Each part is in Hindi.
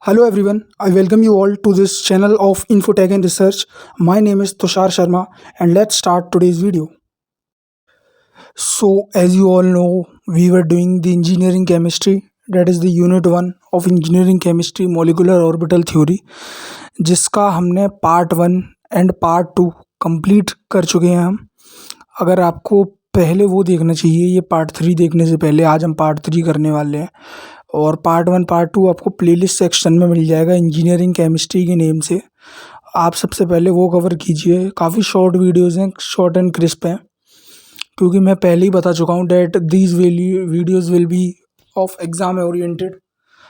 Hello everyone, I welcome you all to this channel of Infotech and Research. My name is Tushar Sharma and let's start today's video. So as you all know, we were doing the engineering chemistry, that is the unit 1 of engineering chemistry molecular orbital theory, जिसका हमने पार्ट 1 एंड पार्ट 2 कंप्लीट कर चुके हैं हम। अगर आपको पहले वो देखना चाहिए, ये पार्ट 3 देखने से पहले आज हम पार्ट 3 करने वाले हैं और पार्ट 1 पार्ट 2 आपको प्लेलिस्ट सेक्शन में मिल जाएगा इंजीनियरिंग केमिस्ट्री के नेम से। आप सबसे पहले वो कवर कीजिए। काफ़ी शॉर्ट वीडियोज़ हैं, शॉर्ट एंड क्रिस्प हैं, क्योंकि मैं पहले ही बता चुका हूँ that these videos will be of exam oriented,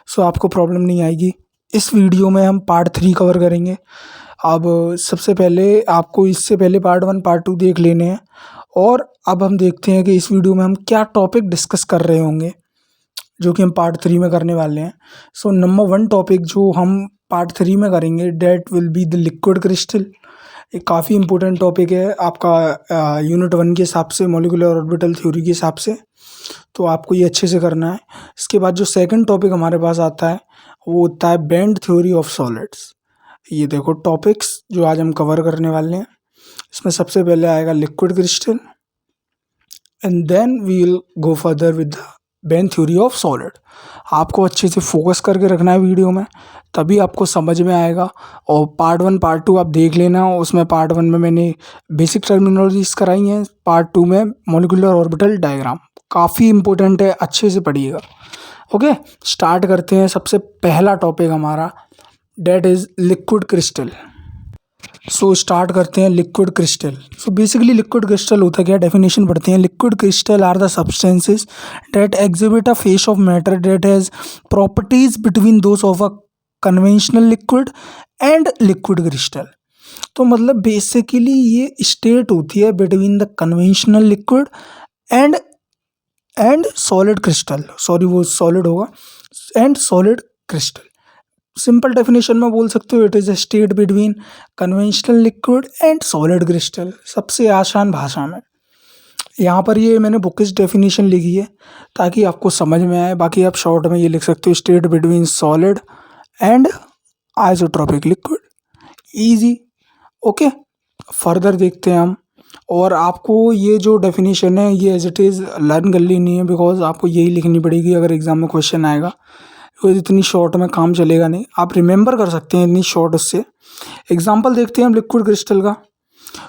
so आपको प्रॉब्लम नहीं आएगी। इस वीडियो में हम पार्ट 3 कवर करेंगे। अब सबसे पहले आपको इससे पहले पार्ट 1 पार्ट 2 देख लेने हैं और अब हम देखते हैं कि इस वीडियो में हम क्या टॉपिक डिस्कस कर रहे होंगे जो कि हम पार्ट 3 में करने वाले हैं। सो नंबर 1 टॉपिक जो हम पार्ट 3 में करेंगे that will be the liquid crystal. ये काफ़ी इंपॉर्टेंट टॉपिक है आपका यूनिट 1 के हिसाब से, मोलिकुलर ऑर्बिटल थ्योरी के हिसाब से, तो आपको ये अच्छे से करना है। इसके बाद जो सेकंड टॉपिक हमारे पास आता है वो होता है बैंड थ्योरी ऑफ सॉलिड्स। ये देखो टॉपिक्स जो आज हम कवर करने वाले हैं, इसमें सबसे पहले आएगा liquid crystal and then we will go further with the band theory of solid. आपको अच्छे से फोकस करके रखना है वीडियो में, तभी आपको समझ में आएगा। और पार्ट 1 पार्ट 2 आप देख लेना, उसमें पार्ट 1 में मैंने बेसिक टर्मिनोलॉजीज कराई हैं, पार्ट 2 में मॉलिक्यूलर ऑर्बिटल डायग्राम। काफ़ी इंपॉर्टेंट है, अच्छे से पढ़िएगा। ओके, स्टार्ट करते हैं। सबसे पहला टॉपिक हमारा that is liquid crystal. So start करते हैं liquid crystal. So basically liquid crystal होता क्या, डेफिनेशन पढ़ते हैं। Liquid crystal are the substances that exhibit a phase of matter that has properties between those of a conventional liquid and liquid crystal. तो मतलब बेसिकली ये स्टेट होती है between the conventional liquid and solid crystal, sorry वो सॉलिड होगा, and solid crystal. Simple definition में बोल सकते हो, it is a state between conventional liquid and solid crystal. सबसे आसान भाषा में यहाँ पर ये मैंने बुकिश डेफिनेशन लिखी है ताकि आपको समझ में आए। बाकी आप शॉर्ट में ये लिख सकते हो, state between solid and isotropic liquid. Easy. Okay, further देखते हैं हम। और आपको ये जो डेफिनेशन है ये एज इट इज़ लर्न कर लेनी है, बिकॉज आपको यही लिखनी पड़ेगी अगर एग्जाम में क्वेश्चन आएगा। तो इतनी शॉर्ट में काम चलेगा नहीं, आप रिमेंबर कर सकते हैं इतनी शॉर्ट उससे। एग्जाम्पल देखते हैं हम लिक्विड क्रिस्टल का।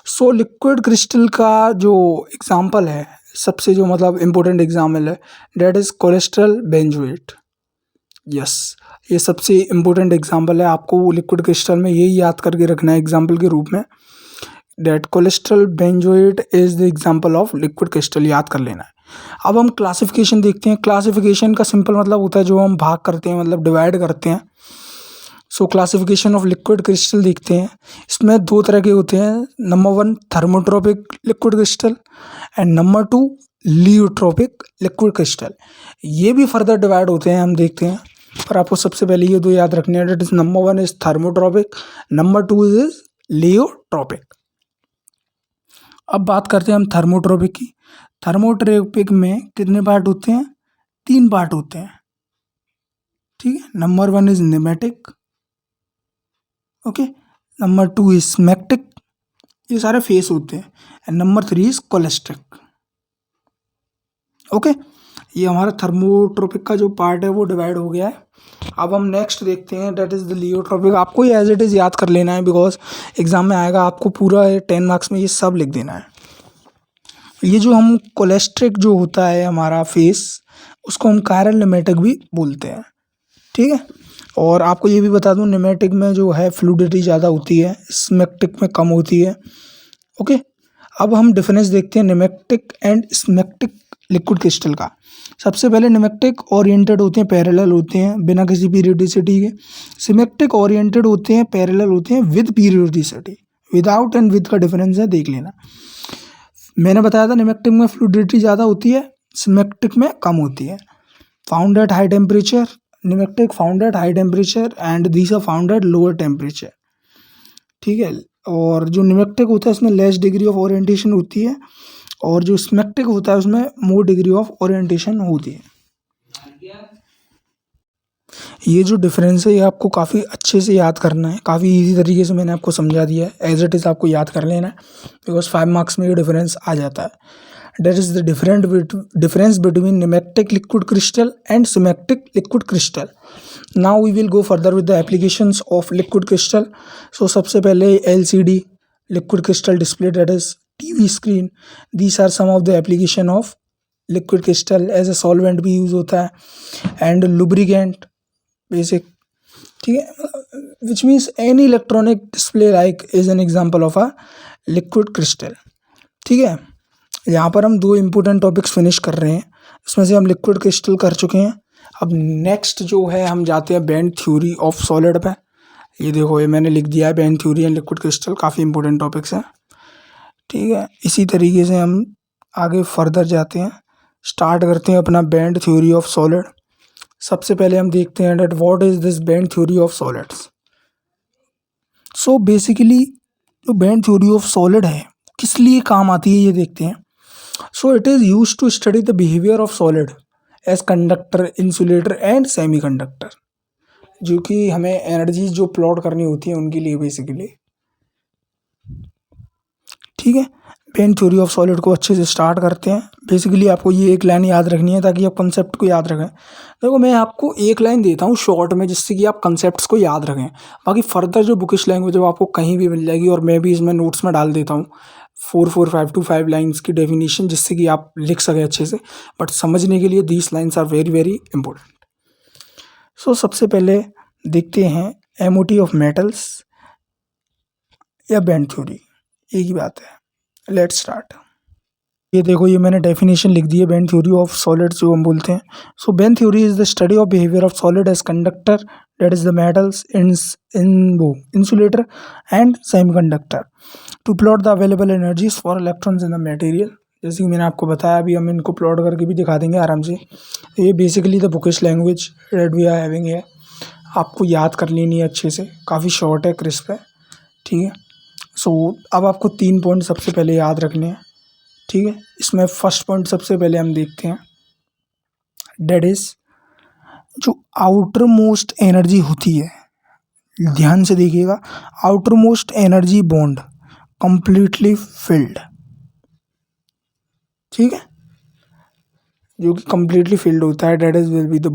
सो लिक्विड क्रिस्टल का जो एग्जाम्पल है, सबसे जो मतलब इम्पोर्टेंट एग्जाम्पल है that is cholesterol benzoate. Yes, ये सबसे इम्पोर्टेंट एग्जाम्पल है। आपको लिक्विड क्रिस्टल में यही याद करके रखना है एग्जाम्पल के रूप में, that cholesterol benzoate is the example of liquid crystal, याद कर लेना है। अब हम क्लासिफिकेशन देखते हैं। क्लासिफिकेशन का सिंपल मतलब होता है जो हम भाग करते हैं, मतलब डिवाइड करते हैं। So classification of liquid crystal देखते हैं। इसमें 2 तरह के होते हैं, number 1 thermotropic liquid crystal and number 2 lyotropic liquid crystal. ये भी फर्दर डिवाइड होते हैं, हम देखते हैं, पर आपको सबसे पहले ये 2 याद रखने हैं। That is number 1 is thermotropic, number 2 is lyotropic. अब बात करते हैं हम थर्मोट्रोपिक की। थर्मोट्रोपिक में कितने पार्ट होते हैं? 3 पार्ट होते हैं, ठीक है। Number 1 is pneumatic, okay, number 2 is smectic, ये सारे फेस होते हैं, एंड नंबर 3 इज कोलेस्ट्रिक। ओके, ये हमारा थर्मोट्रोपिक का जो पार्ट है वो डिवाइड हो गया है। अब हम नेक्स्ट देखते हैं, डेट इज़ द लियोट्रोपिक। आपको ये एज इट इज़ याद कर लेना है, बिकॉज एग्जाम में आएगा, आपको पूरा 10 मार्क्स में ये सब लिख देना है। ये जो हम कोलेस्ट्रिक जो होता है हमारा फेस, उसको हम कायरल निमेटिक भी बोलते हैं, ठीक है। और आपको ये भी बता दूं, निमेटिक में जो है फ्लूइडिटी ज़्यादा होती है, स्मेक्टिक में कम होती है। ओके, अब हम डिफरेंस देखते हैं pneumatic and smectic liquid crystal का। सबसे पहले निमेटिक ओरिएंटेड होते हैं, पैरेलल होते हैं बिना किसी पीरियोडिसिटी के। सिमेक्टिक ओरिएंटेड होते हैं, पैरेलल होते हैं with periodicity. Without and with का डिफरेंस है, देख लेना। मैंने बताया था निमेक्टिक में फ्लूइडिटी ज़्यादा होती है, सिमेक्टिक में कम होती है। Found at high temperature, nematic found at high temperature and these are found at lower temperature, ठीक है। और जो निमेक्टिक होता है उसमें लेस डिग्री ऑफ ओरिएंटेशन होती है, और जो स्मेक्टिक होता है उसमें मोर डिग्री ऑफ ओरिएंटेशन होती है। ये जो डिफरेंस है ये आपको काफ़ी अच्छे से याद करना है, काफ़ी इजी तरीके से मैंने आपको समझा दिया है, एज इट इज़ आपको याद कर लेना है, बिकॉज 5 मार्क्स में ये डिफरेंस आ जाता है। That is the difference between nematic liquid crystal and smectic liquid crystal. Now we will go further with the applications of liquid crystal. So सबसे पहले LCD liquid crystal display, that is TV screen, these are some of the application of liquid crystal. As a solvent भी यूज़ होता है एंड लुब्रिकेंट बेसिक, ठीक है, which means any electronic display like is an example of a liquid crystal. ठीक है, यहाँ पर हम 2 इम्पोर्टेंट टॉपिक्स फिनिश कर रहे हैं, इसमें से हम लिक्विड क्रिस्टल कर चुके हैं। अब नेक्स्ट जो है हम जाते हैं बैंड थ्योरी ऑफ सॉलिड पे। ये देखो, ये मैंने लिख दिया है band theory and liquid crystal, काफ़ी इंपॉर्टेंट टॉपिक्स हैं। ठीक है, इसी तरीके से हम आगे फर्दर जाते हैं, स्टार्ट करते हैं अपना बैंड थ्योरी ऑफ सॉलिड। सबसे पहले हम देखते हैं that what is this band theory of solids. So basically जो बैंड थ्योरी ऑफ सॉलिड है किस लिए काम आती है ये देखते हैं। So it is use to study the behaviour of solid as conductor, insulator and semiconductor, जो कि हमें एनर्जी जो प्लॉट करनी होती है उनके लिए बेसिकली। ठीक है, बैंड थ्योरी ऑफ सॉलिड को अच्छे से स्टार्ट करते हैं। बेसिकली आपको ये एक लाइन याद रखनी है ताकि आप कंसेप्ट को याद रखें। देखो, मैं आपको एक लाइन देता हूँ शॉर्ट में जिससे कि आप कंसेप्ट्स को याद रखें, बाकी फर्दर जो बुकिश लैंग्वेज है वो आपको कहीं भी मिल जाएगी, और मैं भी इसमें नोट्स में डाल देता हूँ 4 to 5 लाइन्स की डेफिनेशन, जिससे कि आप लिख सकें अच्छे से। बट समझने के लिए these lines are very very important. So सबसे पहले देखते हैं MOT ऑफ मेटल्स या बैंड थ्योरी, एक ही बात है। Let's start. ये देखो, ये मैंने डेफिनेशन लिख दी है बैंड थ्योरी ऑफ सॉलिड्स जो हम बोलते हैं। So band theory is the study of behaviour of solid as conductor, that is the metals insulator and semiconductor, to plot the available energies for electrons in the material. जैसे कि मैंने आपको बताया, अभी हम इनको प्लॉट करके भी दिखा देंगे आराम से। ये basically the bookish language that we are having है, आपको याद कर लेनी है अच्छे से, काफ़ी शॉर्ट है, क्रिस्प है। ठीक है, सो अब आपको 3 पॉइंट सबसे पहले याद रखने हैं। ठीक है, इसमें फर्स्ट पॉइंट सबसे पहले हम देखते हैं, डेट इज जो आउटर मोस्ट एनर्जी होती है, ध्यान से देखिएगा, outermost energy bond completely filled. ठीक है, जो कि कंप्लीटली फिल्ड होता है, that is will be the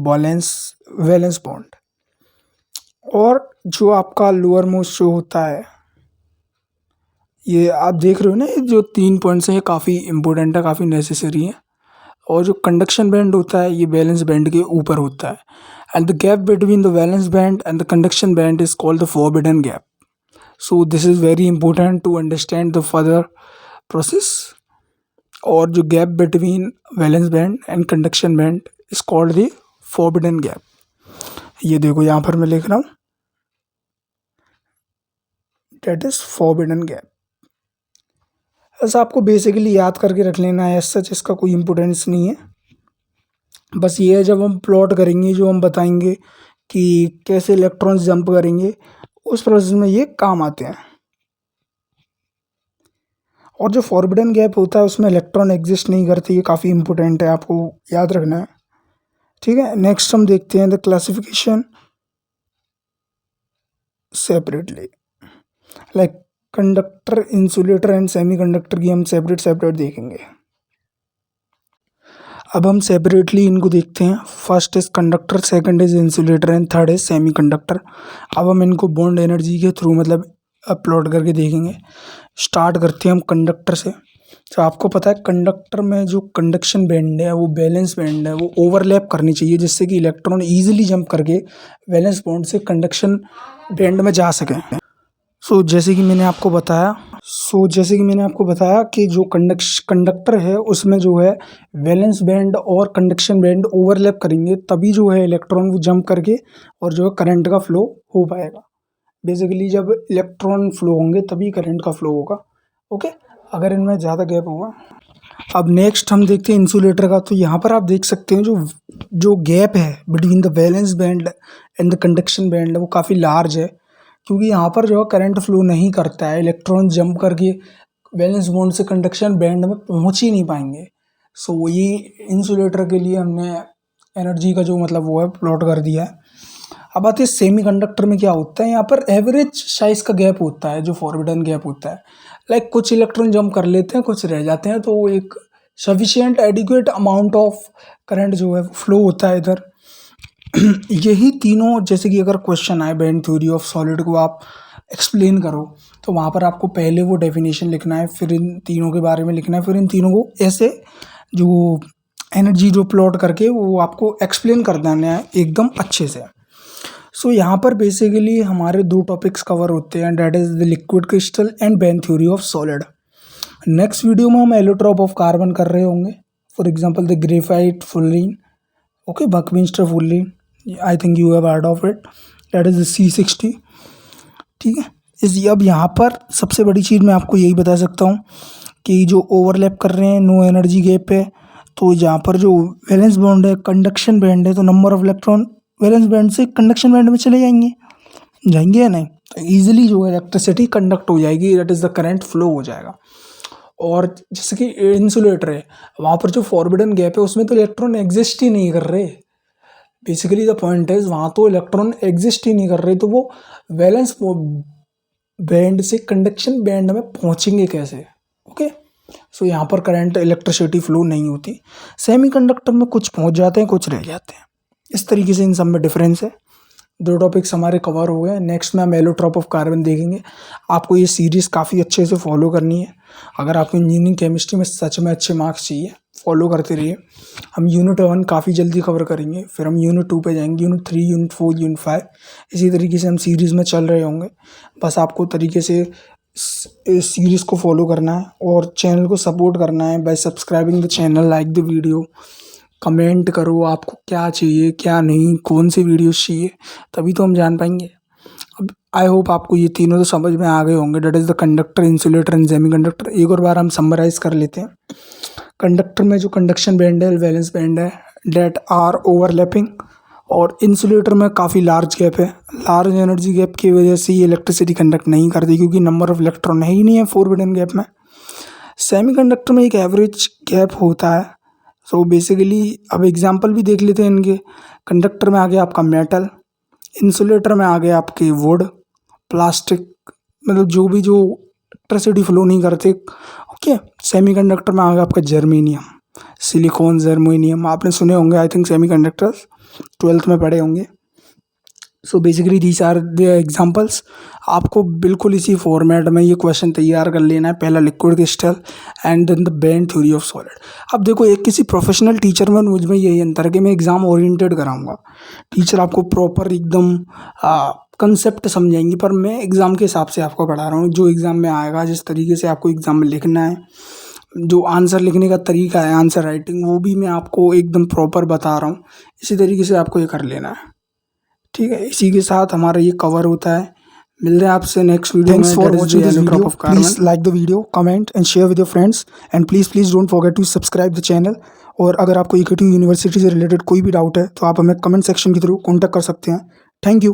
valence bond. और जो आपका लोअर मोस्ट जो होता है, ये आप देख रहे हो ना, ये जो 3 पॉइंट्स हैं ये काफ़ी इंपॉर्टेंट है, काफ़ी नेसेसरी है। और जो कंडक्शन बैंड होता है ये वैलेंस बैंड के ऊपर होता है, and the gap between the valence band and the conduction band is called the forbidden gap. So this is very important to understand the further process. और जो gap between valence band and conduction band is called the forbidden gap. ये देखो, यहाँ पर मैं लिख रहा हूँ, दैट इज फॉरबिडन गैप। ऐसा आपको बेसिकली याद करके रख लेना है, सच इसका कोई इम्पोर्टेंस नहीं है। बस ये है, जब हम प्लॉट करेंगे, जो हम बताएंगे कि कैसे इलेक्ट्रॉन्स जंप करेंगे, उस प्रोसेस में ये काम आते हैं। और जो फॉरबिडन गैप होता है उसमें इलेक्ट्रॉन एग्जिस्ट नहीं करते, ये काफ़ी इंपॉर्टेंट है, आपको याद रखना है। ठीक है, नेक्स्ट हम देखते हैं the classification separately, like conductor, insulator and semiconductor की हम सेपरेट देखेंगे। अब हम सेपरेटली इनको देखते हैं। First is conductor, second is insulator and third is semiconductor. अब हम इनको बॉन्ड एनर्जी के थ्रू मतलब प्लॉट करके देखेंगे। स्टार्ट करते हैं हम कंडक्टर से। तो आपको पता है कंडक्टर में जो कंडक्शन बैंड है वो बैलेंस बैंड है, वो ओवरलैप करनी चाहिए, जिससे कि इलेक्ट्रॉन ईजिली जंप करके वैलेंस बॉन्ड से कंडक्शन बैंड में जा सकें। जैसे कि मैंने आपको बताया कि जो कंडक्टर है उसमें जो है वैलेंस बैंड और कंडक्शन बैंड ओवरलैप करेंगे, तभी जो है इलेक्ट्रॉन वो जंप करके और जो है करंट का फ्लो हो पाएगा। बेसिकली जब इलेक्ट्रॉन फ्लो होंगे तभी करंट का फ्लो होगा। ओके, अगर इनमें ज़्यादा गैप होगा। अब नेक्स्ट हम देखते हैं इंसुलेटर का। तो यहाँ पर आप देख सकते हैं जो गैप है between the valence band and the conduction band वो काफ़ी लार्ज है, क्योंकि यहाँ पर जो है करंट फ्लो नहीं करता है, इलेक्ट्रॉन जंप करके वैलेंस बॉन्ड से कंडक्शन बैंड में पहुँच ही नहीं पाएंगे। ये इंसुलेटर के लिए हमने एनर्जी का जो मतलब वो है प्लॉट कर दिया है। अब आते हैं सेमीकंडक्टर में क्या होता है, यहाँ पर एवरेज साइज का गैप होता है जो फॉरबिडन गैप होता है। लाइक कुछ इलेक्ट्रॉन जंप कर लेते हैं, कुछ रह जाते हैं, तो एक sufficient adequate amount of current जो है फ्लो होता है इधर। यही तीनों, जैसे कि अगर क्वेश्चन आए बैंड थ्योरी ऑफ सॉलिड को आप एक्सप्लेन करो, तो वहाँ पर आपको पहले वो डेफिनेशन लिखना है, फिर इन तीनों के बारे में लिखना है, फिर इन तीनों को ऐसे जो एनर्जी जो प्लॉट करके वो आपको एक्सप्लेन कर देना है एकदम अच्छे से। सो यहाँ पर बेसिकली हमारे दो टॉपिक्स कवर होते हैं, that is the liquid crystal and band theory of solid. Next video में हम एलोट्रॉप ऑफ कार्बन कर रहे होंगे, for example the graphite fullerene, okay, buckminster fullerene, I think you have heard of it, that is C60, ठीक है। अब यहाँ पर सबसे बड़ी चीज़ मैं आपको यही बता सकता हूँ कि जो ओवरलैप कर रहे हैं नो एनर्जी गैप है, तो यहाँ पर जो वैलेंस बॉन्ड है, कंडक्शन बैंड है, तो number of electron valence band से कंडक्शन बैंड में चले जाएंगे या नहीं, तो ईजिली जो है इलेक्ट्रिसिटी कंडक्ट हो जाएगी, that is the current flow हो जाएगा। और जैसे कि इंसुलेटर है, वहाँ पर जो फॉरबिडन गैप है उसमें तो इलेक्ट्रॉन एग्जिस्ट ही नहीं कर रहे, बेसिकली द पॉइंट इज वहाँ तो इलेक्ट्रॉन एग्जिस्ट ही नहीं कर रहे, तो वो वैलेंस बैंड से कंडक्शन बैंड में पहुँचेंगे कैसे, ओके। सो यहाँ पर करंट इलेक्ट्रिसिटी फ्लो नहीं होती। सेमीकंडक्टर में कुछ पहुँच जाते हैं, कुछ रह जाते हैं, इस तरीके से इन सब में डिफरेंस है। दो टॉपिक्स हमारे कवर हो गए। नेक्स्ट में हम एलोट्रॉप ऑफ कार्बन देखेंगे। आपको ये सीरीज़ काफ़ी अच्छे से फॉलो करनी है अगर आपको इंजीनियरिंग केमिस्ट्री में सच में अच्छे मार्क्स चाहिए, फॉलो करते रहिए। हम यूनिट 1 काफ़ी जल्दी कवर करेंगे, फिर हम यूनिट 2 पे जाएंगे, यूनिट 3, यूनिट 4, यूनिट 5, इसी तरीके से हम सीरीज़ में चल रहे होंगे। बस आपको तरीके से इस सीरीज़ को फॉलो करना है और चैनल को सपोर्ट करना है bye subscribing the channel, like the video, comment करो आपको क्या चाहिए क्या नहीं, कौन सी वीडियोस चाहिए, तभी तो हम जान पाएंगे। अब आई होप आपको ये तीनों तो समझ में आ गए होंगे, date is the conductor, insulator and semiconductor. एक और बार हम समराइज कर लेते हैं। कंडक्टर में जो कंडक्शन बैंड है, वैलेंस बैंड है, डेट आर ओवरलैपिंग, और इंसुलेटर में काफ़ी लार्ज गैप है। लार्ज एनर्जी गैप की वजह से ये इलेक्ट्रिसिटी कंडक्ट नहीं करती क्योंकि नंबर ऑफ इलेक्ट्रॉन है ही नहीं है फॉरबिडन गैप में। सेमीकंडक्टर में एक एवरेज गैप होता है। सो बेसिकली अब एग्जांपल भी देख लेते हैं इनके। कंडक्टर में आ गया आपका मेटल, इंसुलेटर में आ गया आपके वुड, प्लास्टिक, मतलब जो इलेक्ट्रिसिटी फ्लो नहीं करते, ओके। सेमीकंडक्टर में आ गया आपका जर्मेनियम, सिलिकॉन, जर्मेनियम, आपने सुने होंगे, आई थिंक सेमीकंडक्टर्स 12th में पढ़े होंगे। So basically these are the examples. आपको बिल्कुल इसी फॉर्मेट में ये क्वेश्चन तैयार कर लेना है, पहला liquid crystal and then the band theory of solid. अब देखो, एक किसी प्रोफेशनल टीचर में मुझ में यही अंतर है कि मैं एग्ज़ाम ओरिएंटेड कराऊंगा, टीचर आपको प्रॉपर एकदम कंसेप्ट समझाएंगे, पर मैं एग्ज़ाम के हिसाब से आपको पढ़ा रहा हूँ। जो एग्ज़ाम में आएगा, जिस तरीके से आपको एग्ज़ाम में लिखना है, जो आंसर लिखने का तरीका है, आंसर राइटिंग, वो भी मैं आपको एकदम प्रॉपर बता रहा हूँ। इसी तरीके से आपको ये कर लेना है, ठीक है। इसी के साथ हमारा ये कवर होता है। मिल रहे हैं आपसे नेक्स्ट वीडियो में। Thanks for watching this video. Please like the video, comment and share with your friends, and please don't forget to subscribe the channel. और अगर आपको EKTU यूनिवर्सिटी से रिलेटेड कोई भी डाउट है तो आप हमें कमेंट सेक्शन के थ्रू कॉन्टैक्ट कर सकते हैं। Thank you.